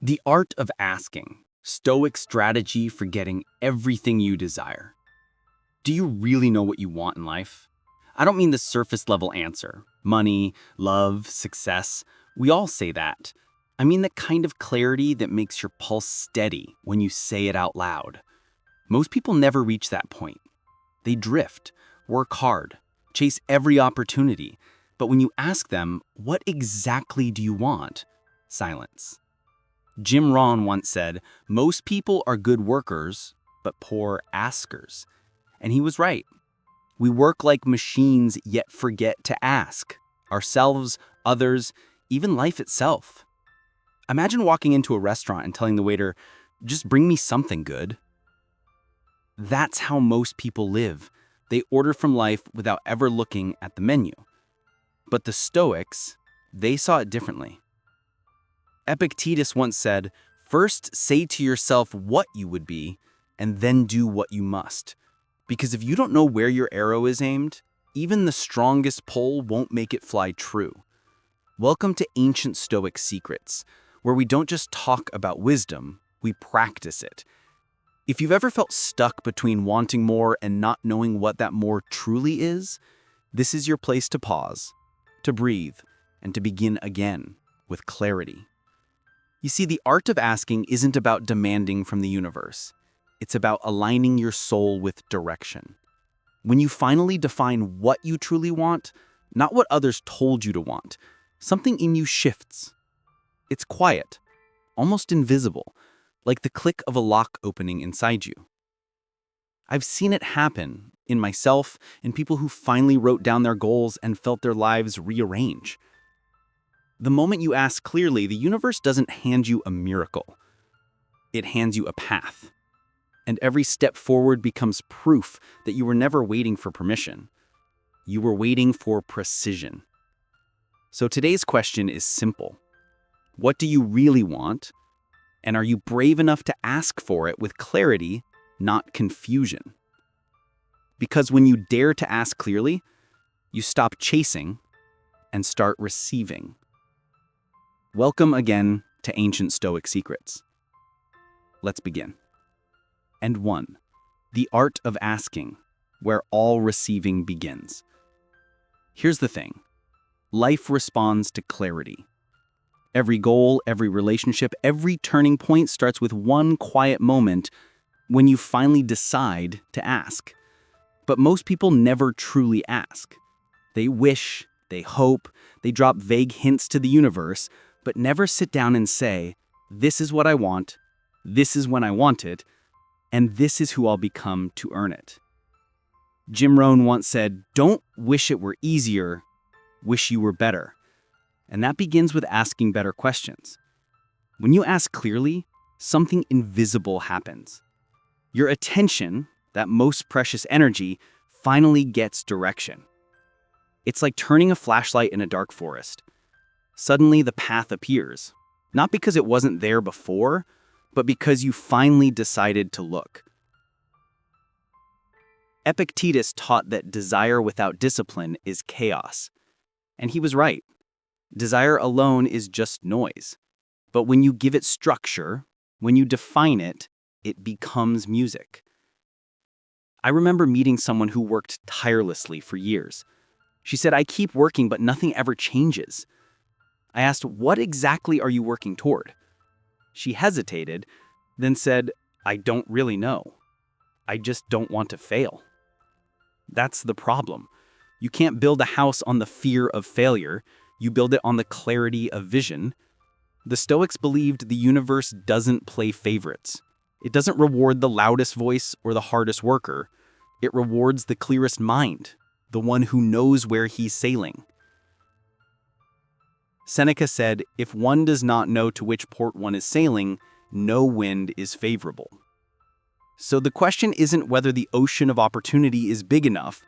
The art of asking. Stoic strategy for getting everything you desire. Do you really know what you want in life? I don't mean the surface level answer. Money, love, success. We all say that. I mean the kind of clarity that makes your pulse steady when you say it out loud. Most people never reach that point. They drift, work hard, chase every opportunity. But when you ask them, what exactly do you want? Silence. Jim Rohn once said, most people are good workers, but poor askers. And he was right. We work like machines, yet forget to ask. Ourselves, others, even life itself. Imagine walking into a restaurant and telling the waiter, just bring me something good. That's how most people live. They order from life without ever looking at the menu. But the Stoics, they saw it differently. Epictetus once said, first say to yourself what you would be, and then do what you must. Because if you don't know where your arrow is aimed, even the strongest pull won't make it fly true. Welcome to Ancient Stoic Secrets, where we don't just talk about wisdom, we practice it. If you've ever felt stuck between wanting more and not knowing what that more truly is, this is your place to pause, to breathe, and to begin again with clarity. You see, the art of asking isn't about demanding from the universe. It's about aligning your soul with direction. When you finally define what you truly want, not what others told you to want, something in you shifts. It's quiet, almost invisible, like the click of a lock opening inside you. I've seen it happen in myself, in people who finally wrote down their goals and felt their lives rearrange. The moment you ask clearly, the universe doesn't hand you a miracle. It hands you a path. And every step forward becomes proof that you were never waiting for permission. You were waiting for precision. So today's question is simple. What do you really want? And are you brave enough to ask for it with clarity, not confusion? Because when you dare to ask clearly, you stop chasing and start receiving. Welcome again to Ancient Stoic Secrets. Let's begin. And 1. The art of asking, where all receiving begins. Here's the thing. Life responds to clarity. Every goal, every relationship, every turning point starts with one quiet moment when you finally decide to ask. But most people never truly ask. They wish, they hope, they drop vague hints to the universe, but never sit down and say, this is what I want, this is when I want it, and this is who I'll become to earn it. Jim Rohn once said, don't wish it were easier, wish you were better. And that begins with asking better questions. When you ask clearly, something invisible happens. Your attention, that most precious energy, finally gets direction. It's like turning a flashlight in a dark forest. Suddenly the path appears, not because it wasn't there before, but because you finally decided to look. Epictetus taught that desire without discipline is chaos. And he was right. Desire alone is just noise. But when you give it structure, when you define it, it becomes music. I remember meeting someone who worked tirelessly for years. She said, I keep working, but nothing ever changes. I asked, what exactly are you working toward? She hesitated, then said, I don't really know. I just don't want to fail. That's the problem. You can't build a house on the fear of failure. You build it on the clarity of vision. The Stoics believed the universe doesn't play favorites. It doesn't reward the loudest voice or the hardest worker. It rewards the clearest mind, the one who knows where he's sailing. Seneca said, if one does not know to which port one is sailing, no wind is favorable. So the question isn't whether the ocean of opportunity is big enough,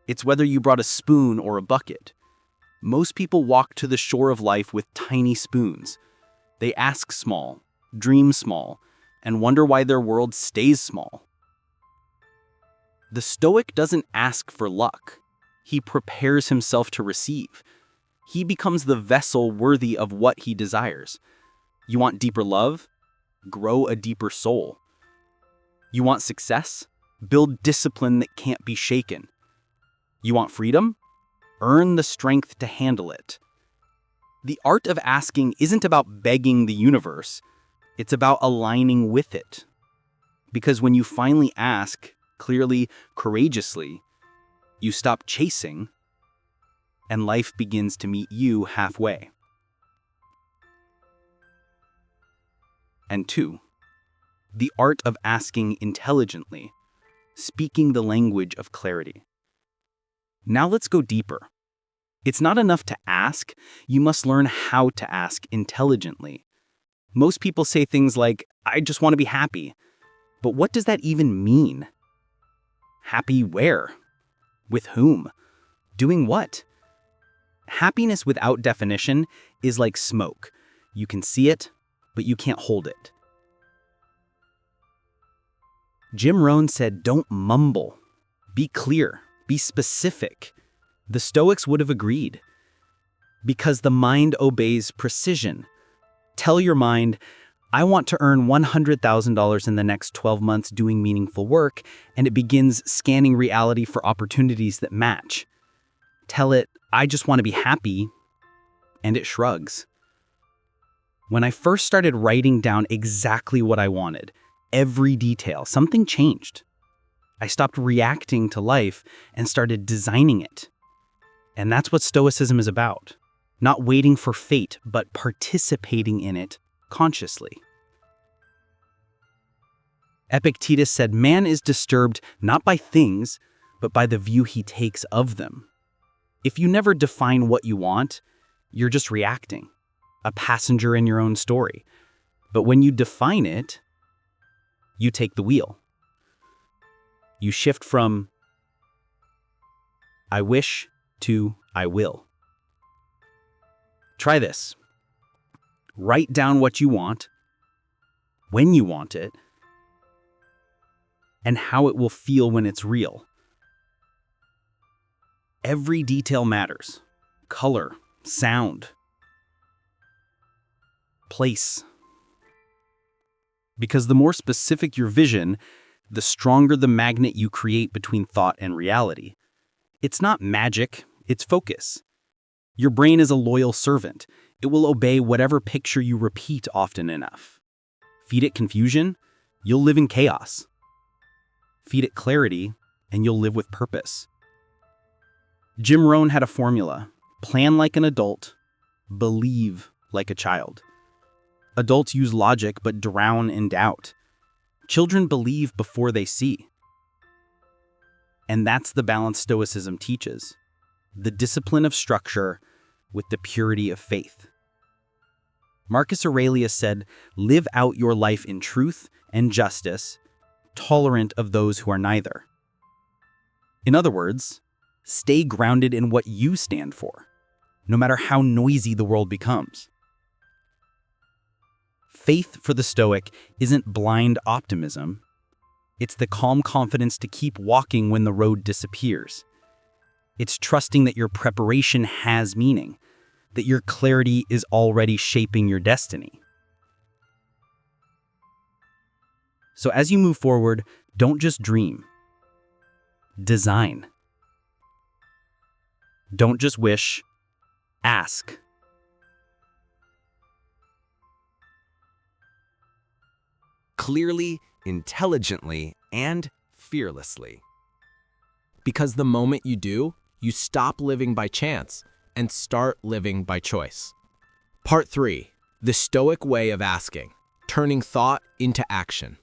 it's whether you brought a spoon or a bucket. Most people walk to the shore of life with tiny spoons. They ask small, dream small, and wonder why their world stays small. The Stoic doesn't ask for luck. He prepares himself to receive. He becomes the vessel worthy of what he desires. You want deeper love? Grow a deeper soul. You want success? Build discipline that can't be shaken. You want freedom? Earn the strength to handle it. The art of asking isn't about begging the universe. It's about aligning with it. Because when you finally ask, clearly, courageously, you stop chasing, and life begins to meet you halfway. And 2, the art of asking intelligently, speaking the language of clarity. Now let's go deeper. It's not enough to ask, you must learn how to ask intelligently. Most people say things like, I just want to be happy. But what does that even mean? Happy where? With whom? Doing what? Happiness without definition is like smoke. You can see it, but you can't hold it. Jim Rohn said, don't mumble. Be clear. Be specific. The Stoics would have agreed. Because the mind obeys precision. Tell your mind, I want to earn $100,000 in the next 12 months doing meaningful work, and it begins scanning reality for opportunities that match. Tell it, I just want to be happy, and it shrugs. When I first started writing down exactly what I wanted, every detail, something changed. I stopped reacting to life and started designing it. And that's what Stoicism is about. Not waiting for fate, but participating in it consciously. Epictetus said, man is disturbed not by things, but by the view he takes of them. If you never define what you want, you're just reacting, a passenger in your own story. But when you define it, you take the wheel. You shift from I wish to I will. Try this. Write down what you want, when you want it, and how it will feel when it's real. Every detail matters. Color, sound, place. Because the more specific your vision, the stronger the magnet you create between thought and reality. It's not magic, it's focus. Your brain is a loyal servant. It will obey whatever picture you repeat often enough. Feed it confusion, you'll live in chaos. Feed it clarity, and you'll live with purpose. Jim Rohn had a formula. Plan like an adult, believe like a child. Adults use logic but drown in doubt. Children believe before they see. And that's the balance Stoicism teaches. The discipline of structure with the purity of faith. Marcus Aurelius said, live out your life in truth and justice, tolerant of those who are neither. In other words, stay grounded in what you stand for, no matter how noisy the world becomes. Faith for the Stoic isn't blind optimism. It's the calm confidence to keep walking when the road disappears. It's trusting that your preparation has meaning, that your clarity is already shaping your destiny. So as you move forward, don't just dream. Design. Don't just wish, ask. Clearly, intelligently, and fearlessly. Because the moment you do, you stop living by chance and start living by choice. Part 3. The Stoic way of asking, turning thought into action.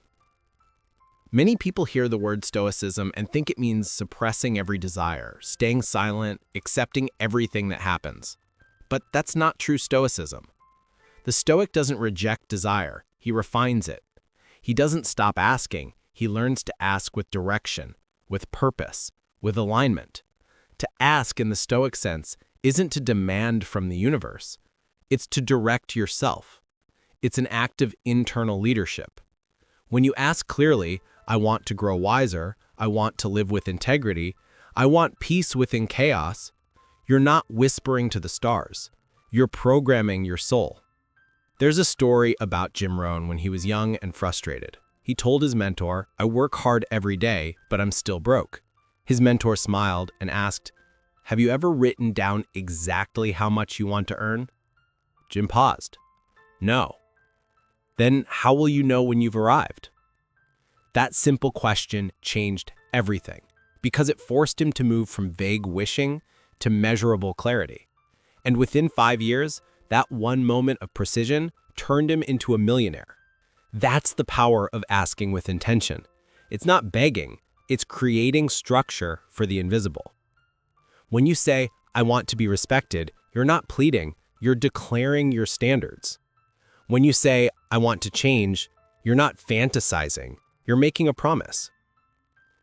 Many people hear the word Stoicism and think it means suppressing every desire, staying silent, accepting everything that happens. But that's not true Stoicism. The Stoic doesn't reject desire, he refines it. He doesn't stop asking, he learns to ask with direction, with purpose, with alignment. To ask in the Stoic sense isn't to demand from the universe. It's to direct yourself. It's an act of internal leadership. When you ask clearly, I want to grow wiser, I want to live with integrity, I want peace within chaos, you're not whispering to the stars. You're programming your soul. There's a story about Jim Rohn when he was young and frustrated. He told his mentor, "I work hard every day, but I'm still broke." His mentor smiled and asked, "Have you ever written down exactly how much you want to earn?" Jim paused. "No." "Then how will you know when you've arrived?" That simple question changed everything because it forced him to move from vague wishing to measurable clarity. And within 5 years, that one moment of precision turned him into a millionaire. That's the power of asking with intention. It's not begging, it's creating structure for the invisible. When you say, "I want to be respected," you're not pleading, you're declaring your standards. When you say, "I want to change," you're not fantasizing, you're making a promise.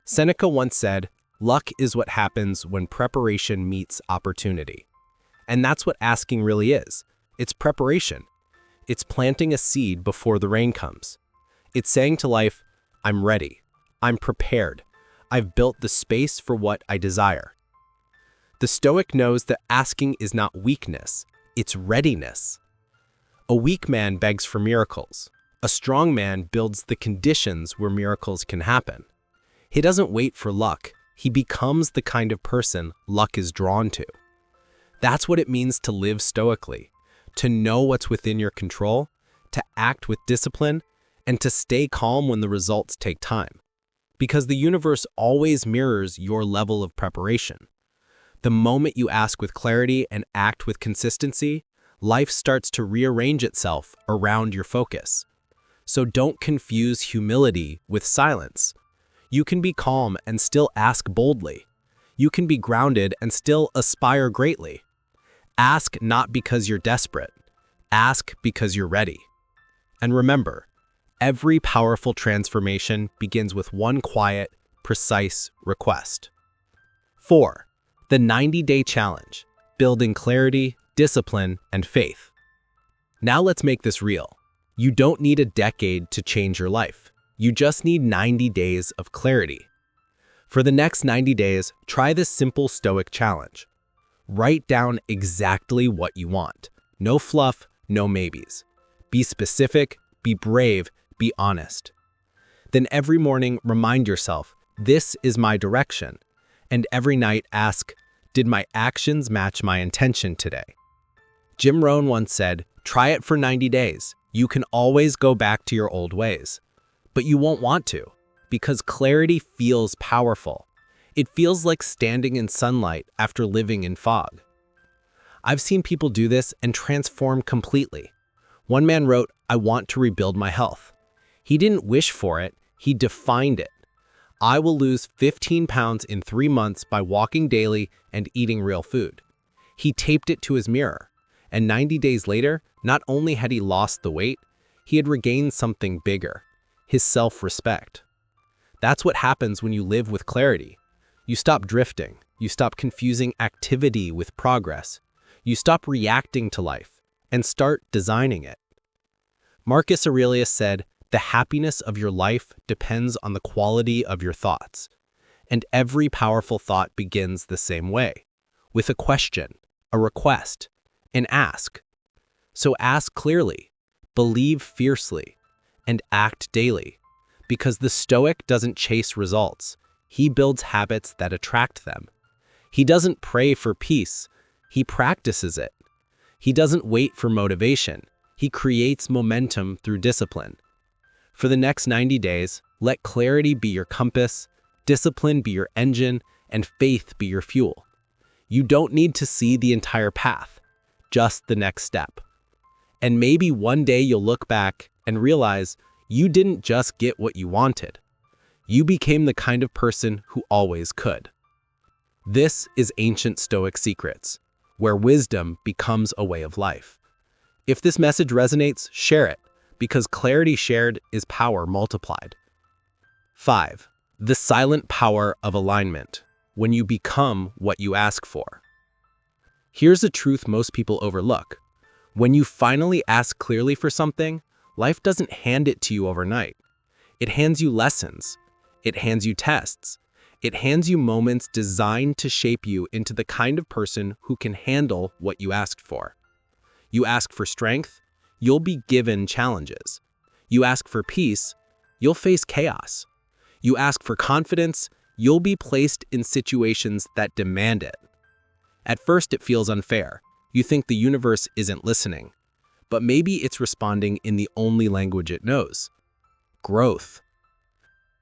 Seneca once said, "Luck is what happens when preparation meets opportunity." And that's what asking really is. It's preparation. It's planting a seed before the rain comes. It's saying to life, "I'm ready. I'm prepared. I've built the space for what I desire." The Stoic knows that asking is not weakness, it's readiness. A weak man begs for miracles. A strong man builds the conditions where miracles can happen. He doesn't wait for luck. He becomes the kind of person luck is drawn to. That's what it means to live stoically, to know what's within your control, to act with discipline, and to stay calm when the results take time. Because the universe always mirrors your level of preparation. The moment you ask with clarity and act with consistency, life starts to rearrange itself around your focus. So don't confuse humility with silence. You can be calm and still ask boldly. You can be grounded and still aspire greatly. Ask not because you're desperate. Ask because you're ready. And remember, every powerful transformation begins with one quiet, precise request. 4. The 90-day challenge, building clarity, discipline, and faith. Now let's make this real. You don't need a decade to change your life. You just need 90 days of clarity. For the next 90 days, try this simple Stoic challenge. Write down exactly what you want. No fluff, no maybes. Be specific, be brave, be honest. Then every morning, remind yourself, "This is my direction." And every night ask, "Did my actions match my intention today?" Jim Rohn once said, "Try it for 90 days. You can always go back to your old ways." But you won't want to, because clarity feels powerful. It feels like standing in sunlight after living in fog. I've seen people do this and transform completely. One man wrote, "I want to rebuild my health." He didn't wish for it, he defined it. "I will lose 15 pounds in 3 months by walking daily and eating real food." He taped it to his mirror, and 90 days later, not only had he lost the weight, he had regained something bigger, his self-respect. That's what happens when you live with clarity. You stop drifting. You stop confusing activity with progress. You stop reacting to life and start designing it. Marcus Aurelius said, "The happiness of your life depends on the quality of your thoughts." And every powerful thought begins the same way, with a question, a request, an ask. So ask clearly, believe fiercely, and act daily. Because the Stoic doesn't chase results. He builds habits that attract them. He doesn't pray for peace. He practices it. He doesn't wait for motivation. He creates momentum through discipline. For the next 90 days, let clarity be your compass, discipline be your engine, and faith be your fuel. You don't need to see the entire path, just the next step. And maybe one day you'll look back and realize you didn't just get what you wanted. You became the kind of person who always could. This is Ancient Stoic Secrets, where wisdom becomes a way of life. If this message resonates, share it, because clarity shared is power multiplied. 5. The silent power of alignment, when you become what you ask for. Here's a truth most people overlook. When you finally ask clearly for something, life doesn't hand it to you overnight. It hands you lessons. It hands you tests. It hands you moments designed to shape you into the kind of person who can handle what you asked for. You ask for strength, you'll be given challenges. You ask for peace, you'll face chaos. You ask for confidence, you'll be placed in situations that demand it. At first, it feels unfair. You think the universe isn't listening. But maybe it's responding in the only language it knows: growth.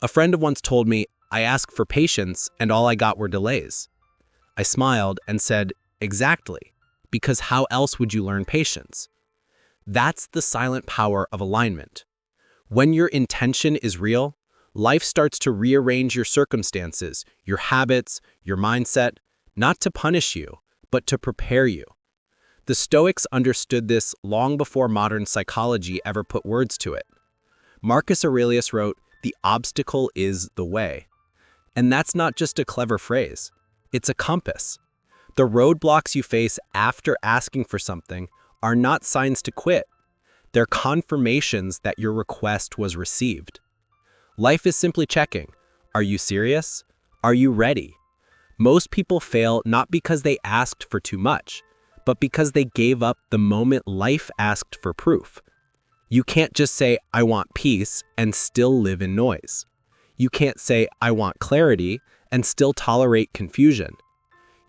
A friend once told me, "I asked for patience and all I got were delays." I smiled and said, "Exactly, because how else would you learn patience?" That's the silent power of alignment. When your intention is real, life starts to rearrange your circumstances, your habits, your mindset, not to punish you, but to prepare you. The Stoics understood this long before modern psychology ever put words to it. Marcus Aurelius wrote, "The obstacle is the way." And that's not just a clever phrase. It's a compass. The roadblocks you face after asking for something are not signs to quit. They're confirmations that your request was received. Life is simply checking. Are you serious? Are you ready? Most people fail not because they asked for too much, but because they gave up the moment life asked for proof. You can't just say, "I want peace," and still live in noise. You can't say, "I want clarity," and still tolerate confusion.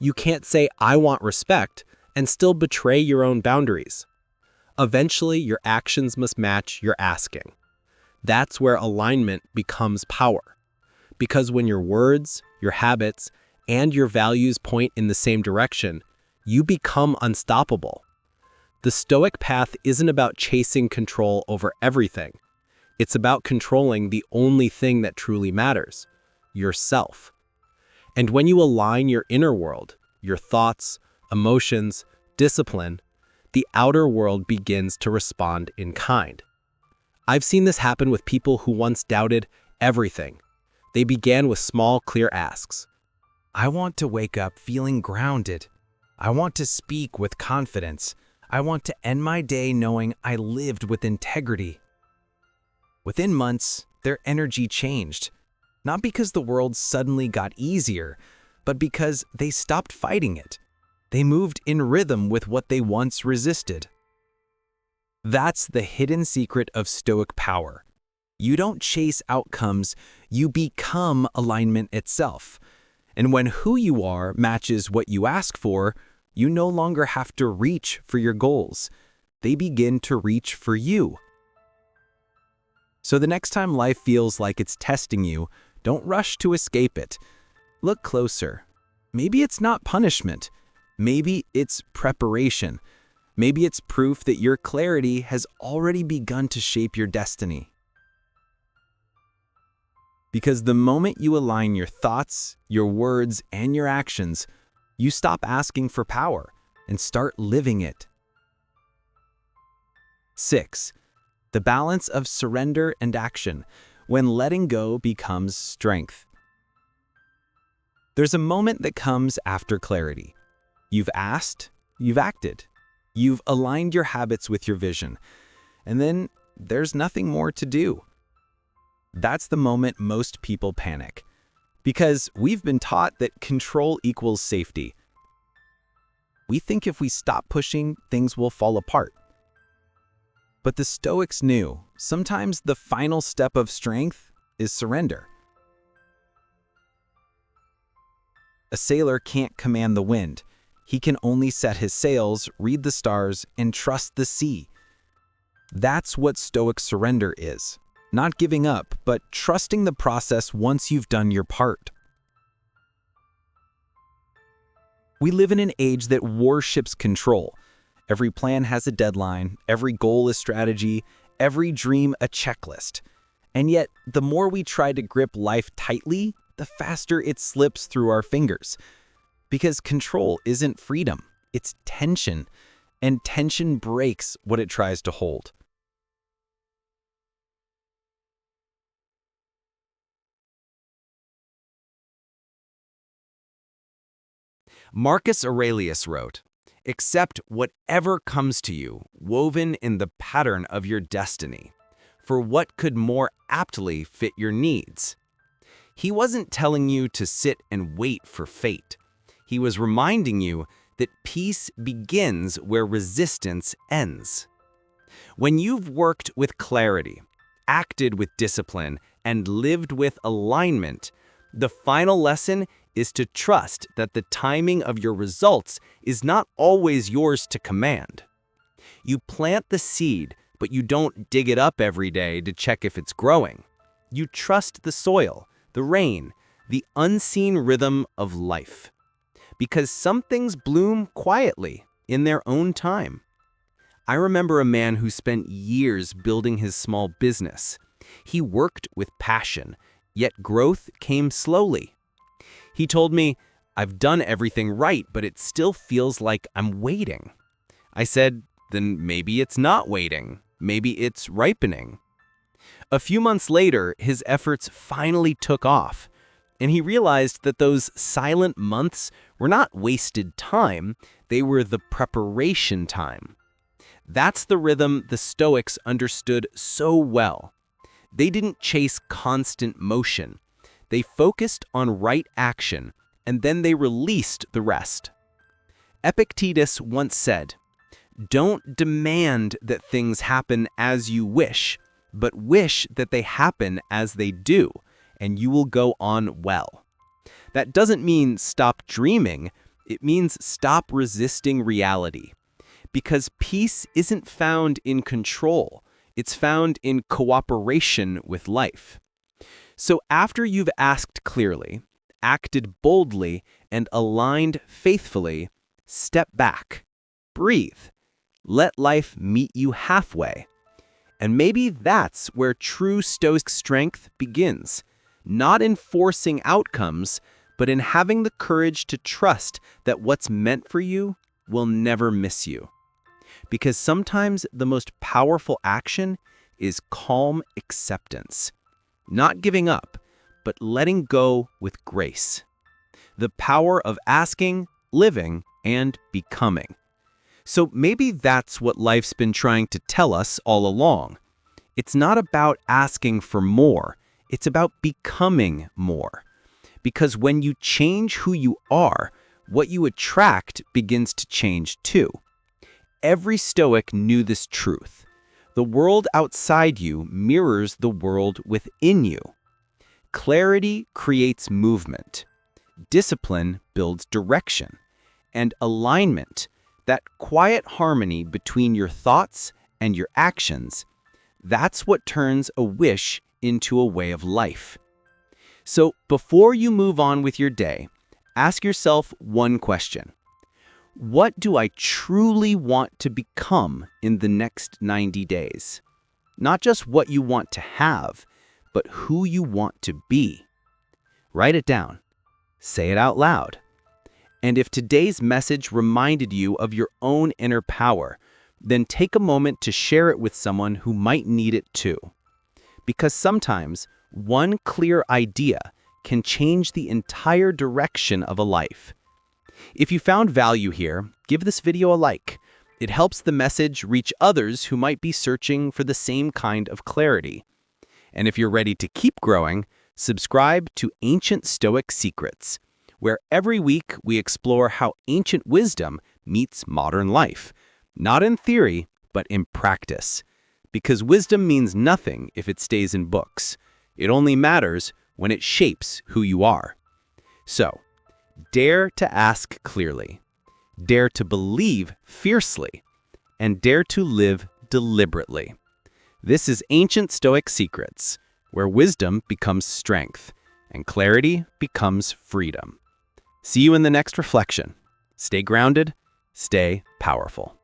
You can't say, "I want respect," and still betray your own boundaries. Eventually, your actions must match your asking. That's where alignment becomes power. Because when your words, your habits, and your values point in the same direction, you become unstoppable. The Stoic path isn't about chasing control over everything. It's about controlling the only thing that truly matters: yourself. And when you align your inner world, your thoughts, emotions, discipline, the outer world begins to respond in kind. I've seen this happen with people who once doubted everything. They began with small, clear asks. I want to wake up feeling grounded. I want to speak with confidence. I want to end my day knowing I lived with integrity. Within months, their energy changed, not because the world suddenly got easier, but because they stopped fighting it. They moved in rhythm with what they once resisted. That's the hidden secret of Stoic power. You don't chase outcomes, you become alignment itself. And when who you are matches what you ask for, you no longer have to reach for your goals. They begin to reach for you. So the next time life feels like it's testing you, don't rush to escape it. Look closer. Maybe it's not punishment. Maybe it's preparation. Maybe it's proof that your clarity has already begun to shape your destiny. Because the moment you align your thoughts, your words, and your actions, you stop asking for power and start living it. 6. The balance of surrender and action, when letting go becomes strength. There's a moment that comes after clarity. You've asked, you've acted, you've aligned your habits with your vision, and then there's nothing more to do. That's the moment most people panic, because we've been taught that control equals safety. We think if we stop pushing, things will fall apart. But the Stoics knew sometimes the final step of strength is surrender. A sailor can't command the wind. He can only set his sails, read the stars, and trust the sea. That's what Stoic surrender is. Not giving up, but trusting the process once you've done your part. We live in an age that worships control. Every plan has a deadline, every goal is strategy, every dream a checklist. And yet, the more we try to grip life tightly, the faster it slips through our fingers. Because control isn't freedom, it's tension. And tension breaks what it tries to hold. Marcus Aurelius wrote, "Accept whatever comes to you, woven in the pattern of your destiny, for what could more aptly fit your needs?" He wasn't telling you to sit and wait for fate. He was reminding you that peace begins where resistance ends. When you've worked with clarity, acted with discipline, and lived with alignment, the final lesson is to trust that the timing of your results is not always yours to command. You plant the seed, but you don't dig it up every day to check if it's growing. You trust the soil, the rain, the unseen rhythm of life. Because some things bloom quietly in their own time. I remember a man who spent years building his small business. He worked with passion, yet growth came slowly. He told me, "I've done everything right, but it still feels like I'm waiting." I said, "Then maybe it's not waiting. Maybe it's ripening." A few months later, his efforts finally took off, and he realized that those silent months were not wasted time, they were the preparation time. That's the rhythm the Stoics understood so well. They didn't chase constant motion. They focused on right action, and then they released the rest. Epictetus once said, "Don't demand that things happen as you wish, but wish that they happen as they do, and you will go on well." That doesn't mean stop dreaming, it means stop resisting reality. Because peace isn't found in control, it's found in cooperation with life. So after you've asked clearly, acted boldly, and aligned faithfully, step back, breathe, let life meet you halfway. And maybe that's where true Stoic strength begins, not in forcing outcomes, but in having the courage to trust that what's meant for you will never miss you. Because sometimes the most powerful action is calm acceptance. Not giving up, but letting go with grace. The power of asking, living, and becoming. So maybe that's what life's been trying to tell us all along. It's not about asking for more, it's about becoming more. Because when you change who you are, what you attract begins to change too. Every Stoic knew this truth. The world outside you mirrors the world within you. Clarity creates movement. Discipline builds direction. And alignment, that quiet harmony between your thoughts and your actions, that's what turns a wish into a way of life. So before you move on with your day, ask yourself one question. What do I truly want to become in the next 90 days? Not just what you want to have, but who you want to be. Write it down. Say it out loud. And if today's message reminded you of your own inner power, then take a moment to share it with someone who might need it too. Because sometimes one clear idea can change the entire direction of a life. If you found value here, give this video a like. It helps the message reach others who might be searching for the same kind of clarity. And if you're ready to keep growing, subscribe to Ancient Stoic Secrets, where every week we explore how ancient wisdom meets modern life, not in theory, but in practice. Because wisdom means nothing if it stays in books. It only matters when it shapes who you are. So, dare to ask clearly, dare to believe fiercely, and dare to live deliberately. This is Ancient Stoic Secrets, where wisdom becomes strength and clarity becomes freedom. See you in the next reflection. Stay grounded, stay powerful.